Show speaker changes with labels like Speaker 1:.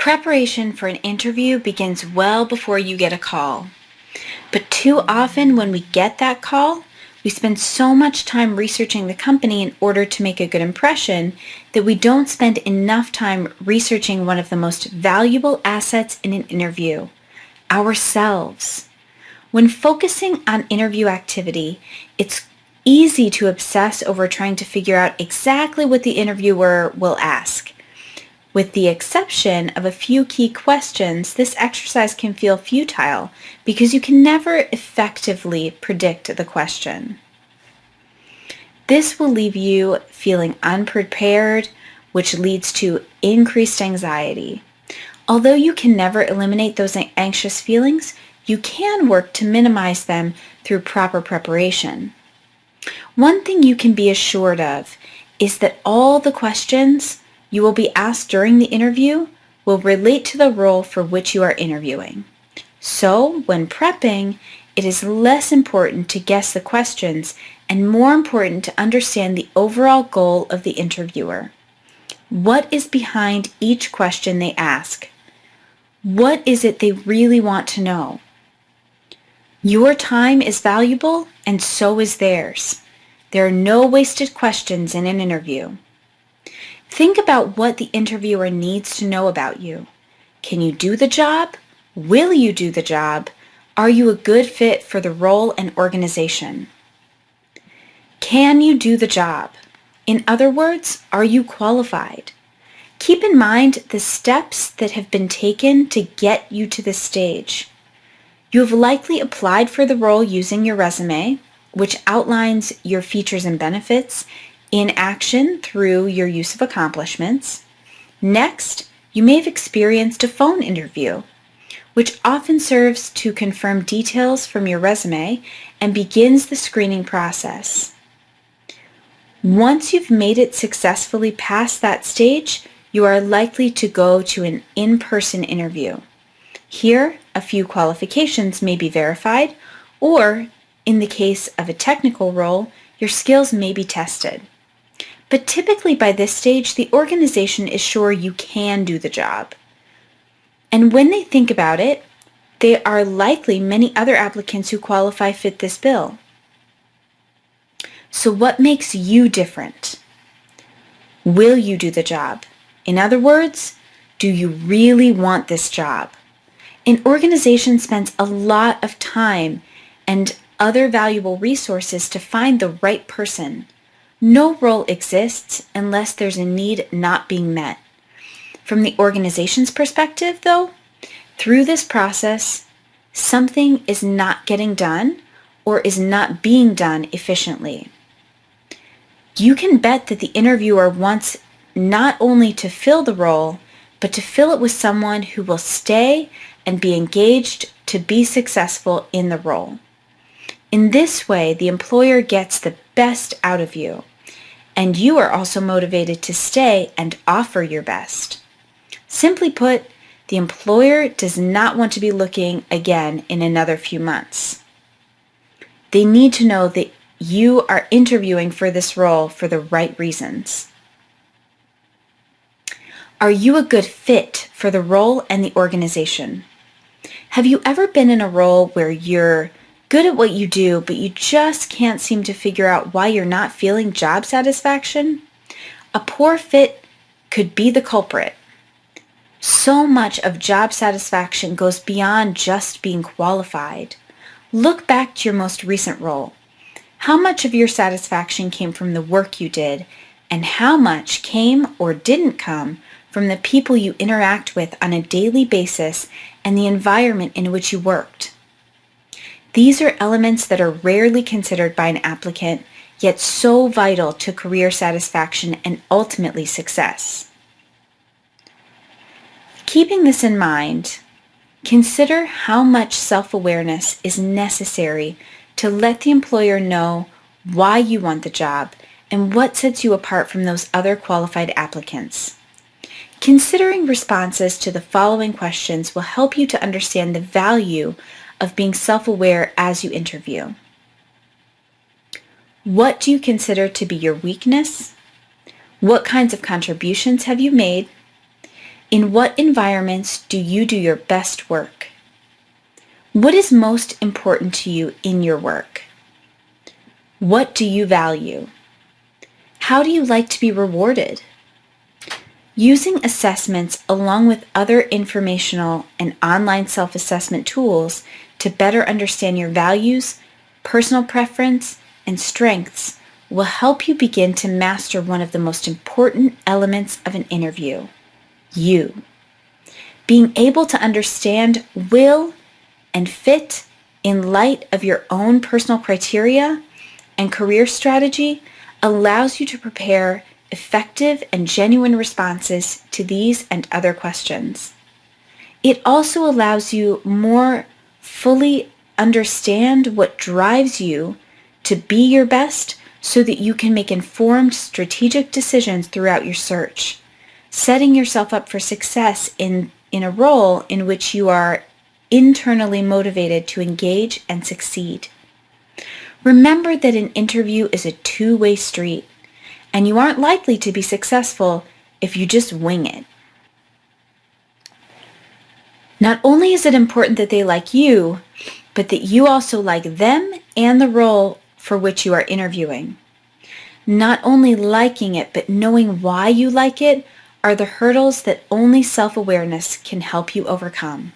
Speaker 1: Preparation for an interview begins well before you get a call. But too often when we get that call, we spend so much time researching the company in order to make a good impression that we don't spend enough time researching one of the most valuable assets in an interview, ourselves. When focusing on interview activity, it's easy to obsess over trying to figure out exactly what the interviewer will ask. With the exception of a few key questions, this exercise can feel futile because you can never effectively predict the question. This will leave you feeling unprepared, which leads to increased anxiety. Although you can never eliminate those anxious feelings, you can work to minimize them through proper preparation. One thing you can be assured of is that all the questions you will be asked during the interview will relate to the role for which you are interviewing. So, when prepping, it is less important to guess the questions and more important to understand the overall goal of the interviewer. What is behind each question they ask? What is it they really want to know? Your time is valuable and so is theirs. There are no wasted questions in an interview. Think about what the interviewer needs to know about you. Can you do the job? Will you do the job? Are you a good fit for the role and organization? Can you do the job? In other words, are you qualified? Keep in mind the steps that have been taken to get you to this stage. You have likely applied for the role using your resume, which outlines your features and benefits in action through your use of accomplishments. Next, you may have experienced a phone interview, which often serves to confirm details from your resume and begins the screening process. Once you've made it successfully past that stage, you are likely to go to an in-person interview. Here, a few qualifications may be verified, or in the case of a technical role, your skills may be tested. But typically by this stage, the organization is sure you can do the job. And when they think about it, there are likely many other applicants who qualify fit this bill. So what makes you different? Will you do the job? In other words, do you really want this job? An organization spends a lot of time and other valuable resources to find the right person. No role exists unless there's a need not being met. From the organization's perspective, though, through this process, something is not getting done or is not being done efficiently. You can bet that the interviewer wants not only to fill the role, but to fill it with someone who will stay and be engaged to be successful in the role. In this way, the employer gets the best out of you, and you are also motivated to stay and offer your best. Simply put, the employer does not want to be looking again in another few months. They need to know that you are interviewing for this role for the right reasons. Are you a good fit for the role and the organization? Have you ever been in a role where you're good at what you do, but you just can't seem to figure out why you're not feeling job satisfaction? A poor fit could be the culprit. So much of job satisfaction goes beyond just being qualified. Look back to your most recent role. How much of your satisfaction came from the work you did, and how much came or didn't come from the people you interact with on a daily basis and the environment in which you worked? These are elements that are rarely considered by an applicant, yet so vital to career satisfaction and ultimately success. Keeping this in mind, consider how much self-awareness is necessary to let the employer know why you want the job and what sets you apart from those other qualified applicants. Considering responses to the following questions will help you to understand the value of being self-aware as you interview. What do you consider to be your weakness? What kinds of contributions have you made? In what environments do you do your best work? What is most important to you in your work? What do you value? How do you like to be rewarded? Using assessments along with other informational and online self-assessment tools to better understand your values, personal preference, and strengths will help you begin to master one of the most important elements of an interview, you. Being able to understand will and fit in light of your own personal criteria and career strategy allows you to prepare effective and genuine responses to these and other questions. It also allows you more fully understand what drives you to be your best so that you can make informed strategic decisions throughout your search, setting yourself up for success in a role in which you are internally motivated to engage and succeed. Remember that an interview is a two-way street, and you aren't likely to be successful if you just wing it. Not only is it important that they like you, but that you also like them and the role for which you are interviewing. Not only liking it, but knowing why you like it are the hurdles that only self-awareness can help you overcome.